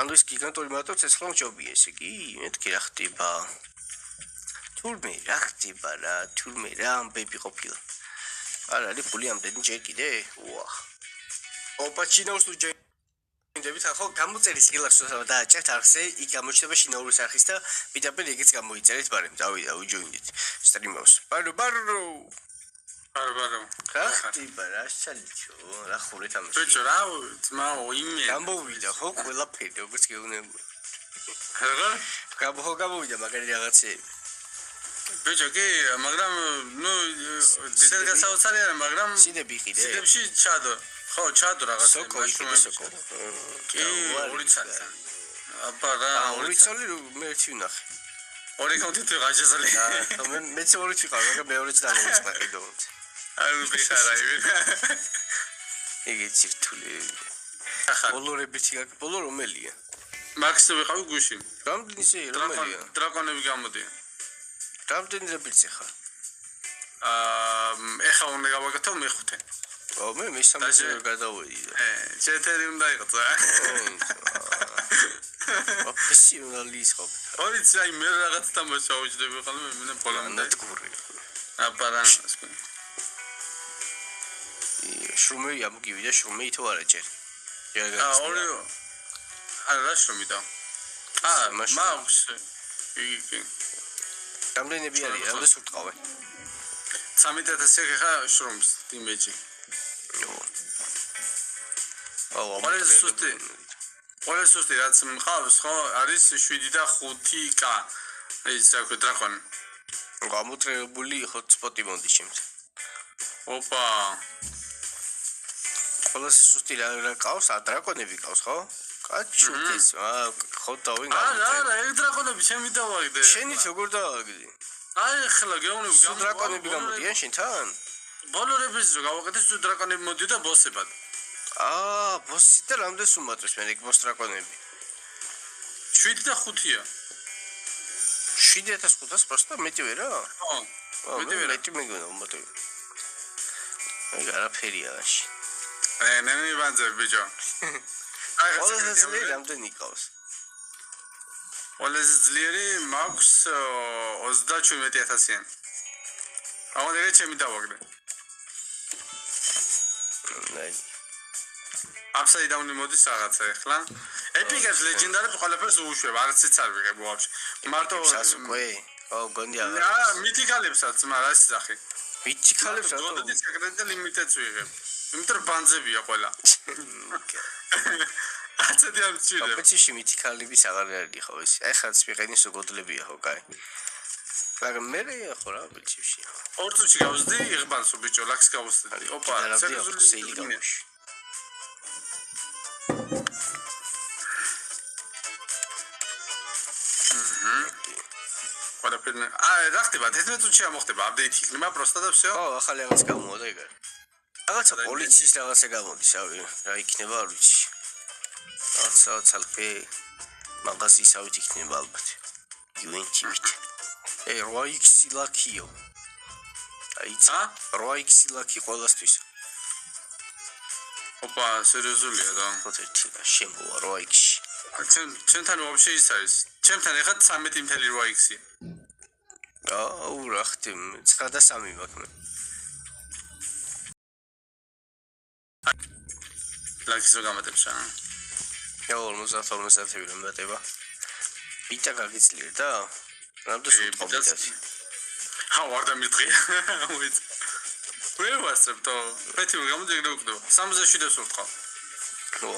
ანუ ეს გიგანტური მარტო ცეცხლო ჯობია ესე კი მეთქი რა ხდება თურმე რა ხდება რა თურმე რა ამბები ყოფილა არა არის ფული ამდენი ჯერ კიდე უა ოპაჩინოს თუ ჯენდებით ახლა გამოწერის ღილაკს დააჭერთ არხზე იქ გამოჩნდება შინაურის არხის და პირდაპირ ეგეც გამოიწერეთ ბარემ დავიდა უჯოინდით სტრიმავს ბარო რა ხდება რა შალიჩო რა ხურეთ ამაში ბიჭო რა ძმაო იმე გამოვიდა ხო ყველაფერი როგორც გეუბნები რა გამოვიდა მაგარი რაღაცები ბიჭო კი მაგრამ ნუ დიდად გასაოცარი არა მაგრამ სიდები იყიდე სიდებში ჩადო ხო ჩადო რაღაც სოკო კი ორი ცალი აბა რა ორი ცალი მე ერთი ვნახე ორი კონტენტი გაჟაზალი მე მეც ორი ვიყავ მაგრამ მეორეც დამოვიწყდა დონთ არ ვიხარაი იგი ცირთული ბოლორებიც იქ ბოლო რომელია მაქსი ვიყავი გუში რამდენი რომელია დრაკონები გამოდიან რამდენი რებიც ხარ ეხა უნდა გავაკეთო მეხუთე მე მესამეზე გადავედი ჩეთერი უნდა იყოს პროფესიონალის ხო ორი წაი მე რაღაც თამაშა უჯდები ხოლმე მე პოლამდე ნატგური აპარანს შრომი ამგივიდა შრომი თუ არა ჯერ ორი არა შრომი და მაქვს იგი რამდენები არის რა სულტყავე 3000 ხა შრომს იმეჯი ყველა სუსტი რაც მყავს ხო არის 7 და 5k ის რა ქვია დრაკონი გამოტრებული ჰოტსპოტი მონდი შემთ ოპა ყველა სუსტი რა ყავს დრაკონები ყავს ხო კაჩუქეს ხო დავინ არა ეგ დრაკონები ჩემი დავაგდე შენით როგორ დავაგდე აი ხლა გეუბნები დრაკონები გამოდიან შენთან ბოლორების რო გავაკეთე დრაკონები მოდიდა ბოსებად ბოსი და რამდენს უმატებს მე ეგ ბოს დრაკონები 7 და 5-ია 7500 პროსტა მეტი ვერა ხო მეტი მეგონა უმატები ეგ არაფერია აში მე ვანძებ ბიჭო ყველაზე ძლიერი რამდენი ყავს ყველაზე ძლიერი მაქვს 37000-იან ამოდე ჩემი დავაგდე აფსაი დაუნი მოდის რაღაცა ახლა ეპიკებს ლეგენდარებს ყველაფერს უშვებ არციც არ ვიღებ ვაფშე მარტო სასუკვე გონდია მითიკალებსაც მაგრამ რა სახე მითიკალებს რატო გონდია საკრედიტ ლიმიტებს ვიღებ იმიტომ რომ ბანძებია ყველა აცედი არ ვჭირე კომპეტიციაში მითიკალების აღარ არის ხო ეს ეხაც ვიყენის უგოდლებია ხო კაი მაგრამ მე ხო რა ბიჭში ორ წუთში გავზდი იღბანსო ბიჭო ლაქს გავუსწრდი ოპა სერიოზული გამოში ყველაფერი რა ხდება 11 წუთში მოხდება აპდეიტი იქნება პროსტა და всё ხო ახალი რაღაც გამოვიდა ეგ რაღაცა პოლიციის რაღაცა გამოდის ავი რა იქნება არ ვიცი რაღაცა ცალკე მაღაზიისავით იქნება ალბათ იუენჩივით 8x ლაქიო აიცა 8x ლაქი ყველასთვის ოპა სერიოზულია და ხოთეთი შემოვა 8x ჩემთან ვაფშე ის არის ჩემთან ეხა 13.8x-ია აუ რა ხდება 9.3 მაქვს მე ლაქს რო გამატებს რა 50 რომ მეტება ბიჭა გაგიწლიერ და რამდენს უწყობდეთ ჰა ვარ და მიდღია მოიც მე ვასწრებ და პეთი გამოდი ეგრე უყდება 67-ს ვუწყავ ხო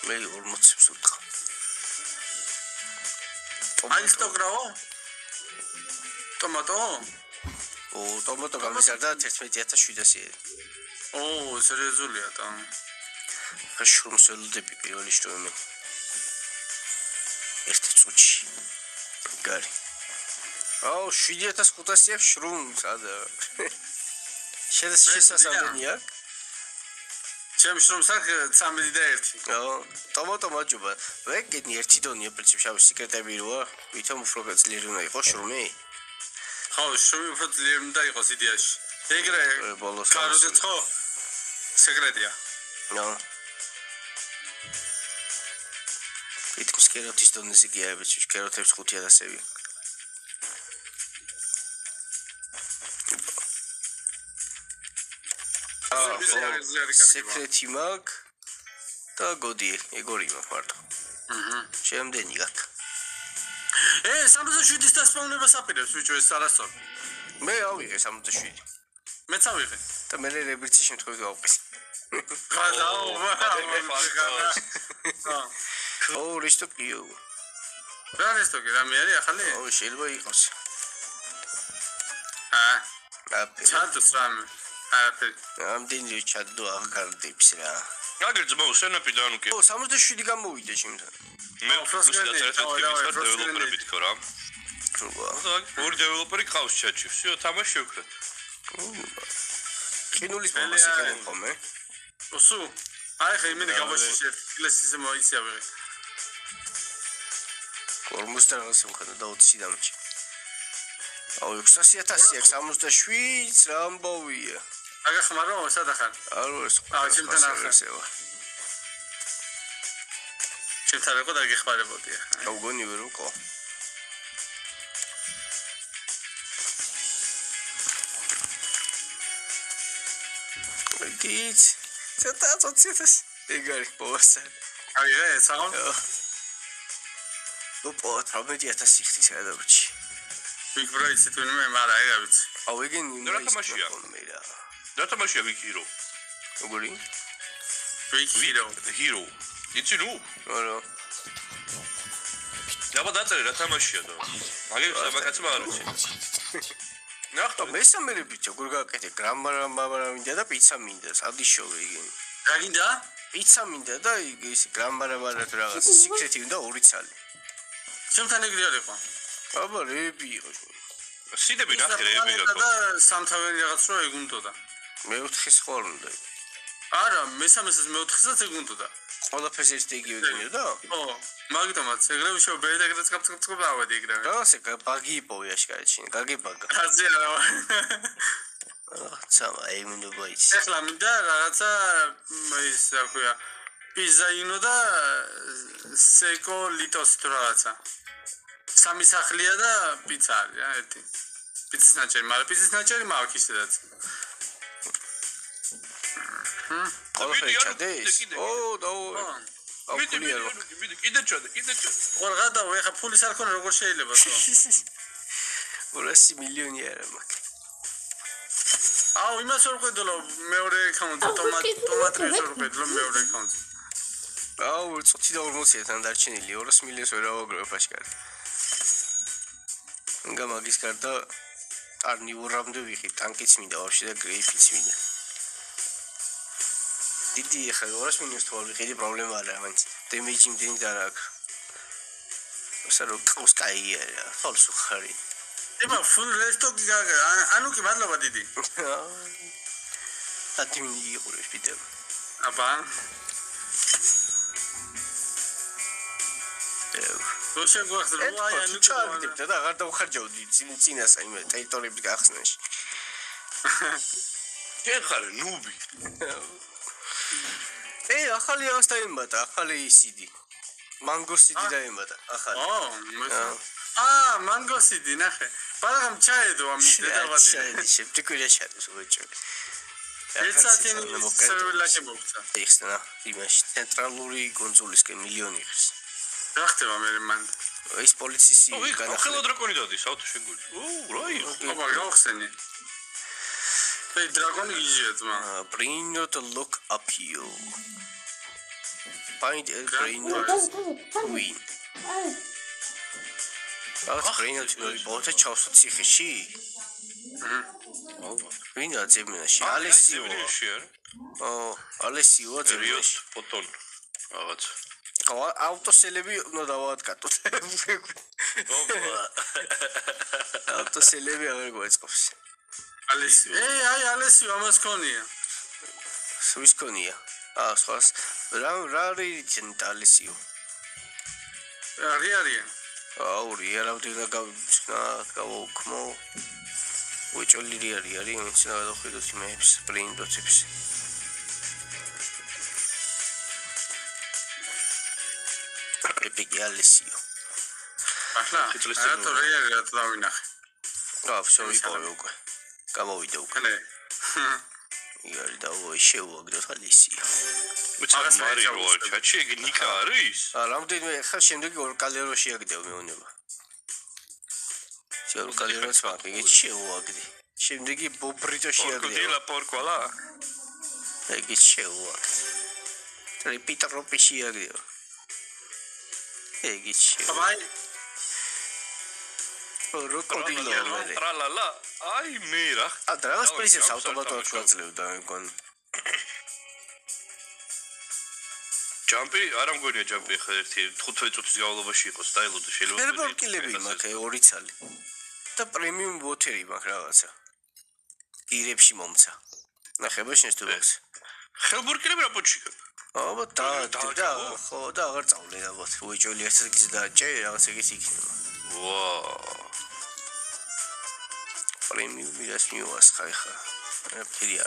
მე 40-ს ვუწყავ აი სტოგრაო ტომატო ტომატო გამიზარდა 11700 სერიოზულია და შრომს ელოდები პირველი შრომი ერთი წუთში გარი 7500 აქვს შრომს ადა შესასაბამია ჩემ შრომს აქვს 13.1 ტომატო მაჯობა ვეგენი ერთი დონია პრინციპში შავი სიკრეტები როა ვითომ უფრო ძლიერი უნდა იყოს შრომი ხო შრომი უფრო ძლიერი უნდა იყოს იდეაში ეგრე კაროდეთ ხო სეკრეტია თითქმის კეროთის დონეზე კი არის, კეროთებს 5000-ები. სეკრეტი მაქვს და გოდი, ეგორი მაქვს მარტო. შემდეგი გაქვს. 67-ის დასპაუნებას აპირებს ბიჭო ეს არასწორი. მე ავიღე 67. მეც ავიღე. და მე რებერცის შემთხვევით გავყის. ო, რესტოკიო. რა რესტოკი, რამე არის ახალი? ო, შეიძლება იყოს. ჩადოს რამე. ამდენი ჩადო აღგარდებს რა. აგერც მოუ სენაპი და ანუკე. ო, 67 გამოვიდა ჩემთან. მე უბრალოდ ერთად დეველოპერებით ხო რა. და ორი დეველოპერი ყავს ჩატში. всё, თამაში შევქრათ. კინულის მომას იყენებ ხოლმე? ოსუ, აი ხე იმენი გამოსიშე კლასის მოიცი ავიღე. 40 რაღაცა მქონდა და 20 დამჭი. აუ 600.000 აქვს 67 რა ამბავია. აგახმარო სადახარ? აუ ეს ჩემთან ახლა. ჩემთან როგორ დაგეხმარებოდია? აუ გონი ვერ უკო. გიც ცოტა ეგარი პოვასა. აი ეს აღო? ოპო 18.000 სიხდის გადავჭი. Big Brother თუნმე მარა ეგ ვიცი. აუ ეგენი რა თამაშია? რა თამაშია Big Hero? როგორი? Big Hero. Hero. იცი ნუ? არა. აბა დაწერე რა თამაშია და. მაგერ საკაცმა არ ვიცი. ნახტო მესამე ბიჭო გურ გაკეთე გრამარა მინდა და პიცა მინდა სადიშოვე იგი. რა გინდა? პიცა მინდა და ის გრამარა თუ რაღაც სიკრეტი უნდა 2 ცალი. ჩემთან ეგრე არ იყო. აბა რეები იყო. სიდები ნახე რეები გაკო. და სამთავენი რაღაც რო ეგ უნდოდა. მე-4-ის ხარ უნდა. არა, მესამესაც მე-4-საც ეგ უნდოდა. ყველაფერს ერთი იგივე გინდა? ო, მაგიტომაც ეგრევე შევ ბედაგრაც კაპცკაპ ავედი ეგრევე. რაღაცა ბაგი იპოვე აშკარად შენ, გაგებაგა. აზი არა. ცამა ეიმუნობა ის. ეხლა მინდა რაღაცა ის რა ქვია პიზაინო და სეკო ლიტოს რაღაცა. სამი სახლია და პიცა არის რა ერთი. პიცის ნაჭერი, მაგრამ პიცის ნაჭერი მაქვს ისედაც. ყველაფერი ჩადეს? ო, დაო. ვიდი, კიდე ჩადე. ორღა და ეხა ფულის არ ქონა როგორ შეიძლება თო? 200 მილიონი არა მაქვს. აუ იმას ვერ ყვედლო მეორე აკაუნტი ტომატრის ვერ ყვედლო მეორე აკაუნტი. აუ 40-40-თან დარჩენილი 200 მილიონს ვერ ავაგროვებ აშკარად. გამაგის გარდა არნიურამდე ვიღებ ტანკიც მინდა ვაფშე და გრეიფიც მინდა. დიდი ხა 200 მილიონს თუ ვიღები პრობლემა არა მაინც დემეიჯი იმდენი და რა აქვს. ასარო ყავს კაია ფალსუ ხარი. ება ფულ რესტოკი გაგა ანუ კი მადლობა დიდი. ატიმი იყურებს პიტერ. აბა როშე გვახსნა აი ანუ ჩავიდებ და აღარ დავხარჯავდი წინასა იმ ტერიტორიების გახსნაში. შენ ხარ ნუბი. ახალი აღს დაემატა, ახალი სიდი. მანგო სიდი დაემატა, ახალი. მანგო სიდი ნახე. ბალაღამ ჩაედო ამ დედავადი. ჩაედი, შეფრიქურია ჩადოს უეჭო. ერთსათიანი სერვერლაკე მოგცა. ეხსნა იმაში ცენტრალური კონსოლისკენ მილიონი ღირს. რა ხდება მე მან? ის პოლიციის განახლა დრაკონი დადის ავტო შეგული. რა იყო? აბა გავხსენი. Hey, dragon idiot, man. Bring not to look up you. Find a brain queen. Bring not to bought a chouse of Sihishi. Bring not to Minashi. Alessio. Oh, Alessio, the Rios Poton. Auto celebi no dawat kato. Auto celebi agar goes. Alessio. Ai Alessio amas conía. Suis conía. Swas. Rari gent Alessio. Ria. Ria lautina kmo. Which only ria it's not the way to maps, plain tips. ეპიკი ალესიო. ახლა რა რეალურად დავინახე. ვსო ვიპოვე უკვე. გამოვიდა უკვე. ნე. იარი და შეუაგდოთ ალესიო. უცებ მარი როა ჩაჩი იგი ნიკა არის? რამდენიმე ხა შემდეგი ორ კალერო შეაგდევ მეუნება. ორ კალეროც მაგ იგი შეუაგდი. შემდეგი ბობრიტო შეაგდევ. კოდილა პორკვალა? იგი შეუაგდი. რიპიტროპი შეაგდევ. იგი შეუაგდი. აი როკოდილო მერე. ტრალალა. აი მე რა. რაღაც პრინციპს ავტომატურად გვაძლევდა მეგონ. ჯამპი არა მგონია ჯამპი ხა ერთი 15 წუთის განმავლობაში იყოს სტაილო და შეიძლება ფერბურკილები მაქვს ორი ცალი და პრემიუმ ვოთერი მაქვს რაღაცა გირებში მომცა ნახება შენს თუ ბოქს ხელბურკილები რა პოჩიკა აბა და ხო და აღარ წავლე ალბათ უეჭველი ერთად გიზ დაჭე რაღაც ეგეც იქნება ვა პრემიუმი რას მიუას ხაიხა ფერია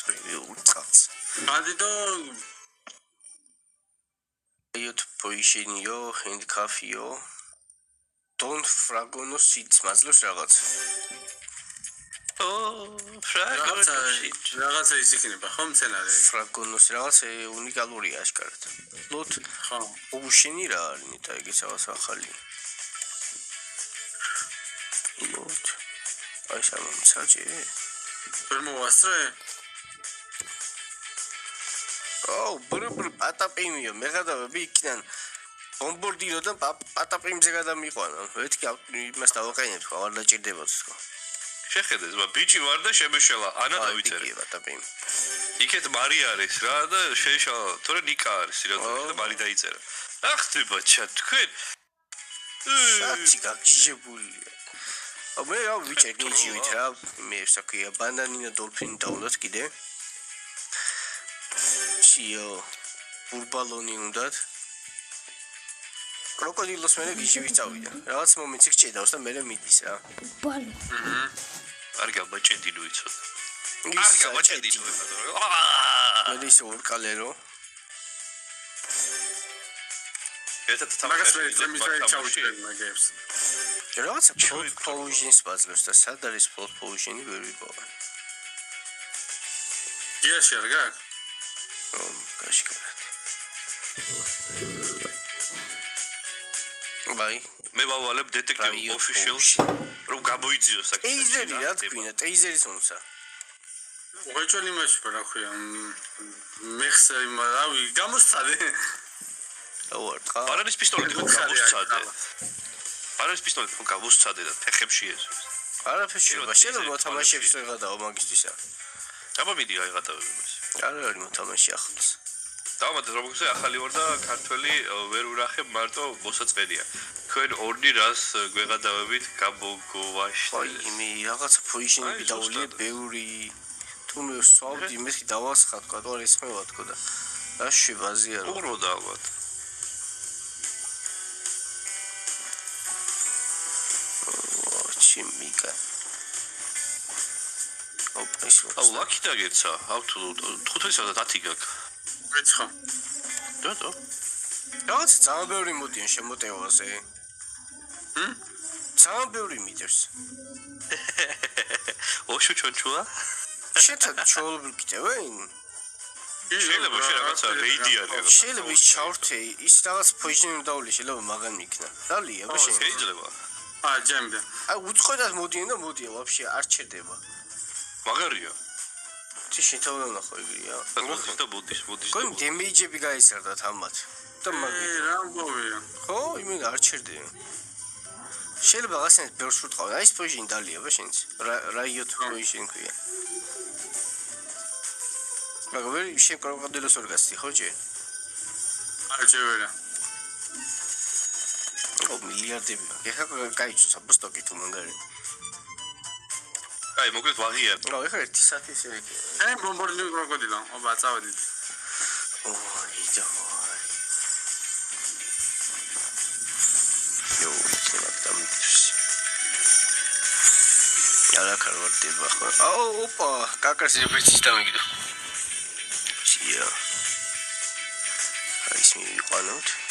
პრემიუმ წავს ადიდო იოთ პოიშინიო ჰენდკაფიო დონ ფრაგონო სიც მაძლევს რაღაც რაღაცა ის იქნება ხო მცენარე ფრაგონოს რაღაც უნიკალურია აშკარად ლოთ ხო პოიშინი რა არის ნიტა ეგეც რაღაც ახალი ლოთ აი სამომცაჯე ვერ მოვასწრე ბრ პატაპიმიო მეგადავები იქიდან ბომბორდიროდან პატაპიმზე გადამიყვანა მეთქი იმას დავაყენებ ხო არ დაჭირდებოდეს ხო შეხედეს ბა ბიჭი ვარ და შემეშალა ანა დავიწერე პატაპიმი იქეთ მარი არის რა და შეშალა თორე ნიკა არის სირიალში და მარი დაიწერა ახტება ჩა თქვენ საჩი გაგიჟებულია მე რა ვიჭერ გიჟივით რა მე საკია ბანანინა დოლფინი დაუნდათ კიდე შიო ბურბალონი უნდათ კროკოდილოს მერე გიჟივით წავიდა რაღაც მომენტში გჭედავს და მერე მიდის რა ბალო არ გაბაჭედინო იცოდ არ გაბაჭედინო მე ის ორ კალერო ერთად მაგას მე თამაში წემისაი ჩავჭერ მაგებს რაღაც პოუჟინს ბაზლებს და სად არის პოუჟინი ვერ ვიპოვე გიაში არ გაკ გაშკარად ბაი მე ვავალებ დეტექტივ ოფიციალს რომ გამოიძიოს აქ ტეიზერი რა თქვინა ტეიზერის მომცა უეჭველი მასში რა ქვია მეხსა რავი გამოსცადე ავარტყა არანის პისტოლეტი ხო გამოსცადე არანის პისტოლეტი ხო გამოსცადე და ფეხებში ეს არაფერს შეიძლება მოთამაშეებს ვეღადაო მაგისთვისა აბა მიდი აიღატავები მას არ არის მოთამაში ახლოს დავამატე როგორც ახალი ვარ და ქართველი ვერ ურახებ მარტო მოსაწყენია თქვენ ორნი რას გვეღადავებით გამოგოვაშთ აი მე რაღაცა პოიზინები დავულიე ბევრი თუ მე ვსვავდი მე დავასხა თქვა და ეს მევა თქო და რა შვიბაზია რა უყურდა ალბათ ჩიმიკა აუ ლაკი დაგეცა აუ თუ 5-ისა და 10 გაქვს მეცხა და რაღაც ძალიან ბევრი მოდიან შემოტევაზე ძალიან ბევრი მიდევს ოშო ჩონჩუა შეთა ჩოლბი კიდევენ შეიძლება რაღაცა რეიდი არის შეიძლება ის ჩავრთე ის რაღაც პოიზინი დაული შეიძლება მაგან იქნა დალია ბაშენ შეიძლება ჯემბე აი უცხოეთად მოდიან და მოდიან ვაფშე არ ჩერდება მაგარია თი შეთავდა ნახო იგია მოდის და მოდის გონ დემეიჯები გაიზარდათ ამათ და მაგით რა მოვია ხო იმენ არ ჩერდება შეიძლება ასენ ბევრს უტყავ აი ეს პოიზინი დალია ბაშენც რაიოთ პოიზინი ქვია მაგრამ შენ კროკოდილოს ორგასტი ხო ჯე არ ჯერა ო მილიარდები ეხა გაიჩო საბსტოკი თუ მაგარი აი მოკლედ ვაღია რა ეხა ერთი საათი ისე იქნება აი ბომბორდინი კროკოდილო ობა წავედით ოი ჯოი იო ცოტამ არა კარვარტება ხო აუ ოპა კაკას რეფერენსი დამიგდო სია აი ისმი ვიყანოთ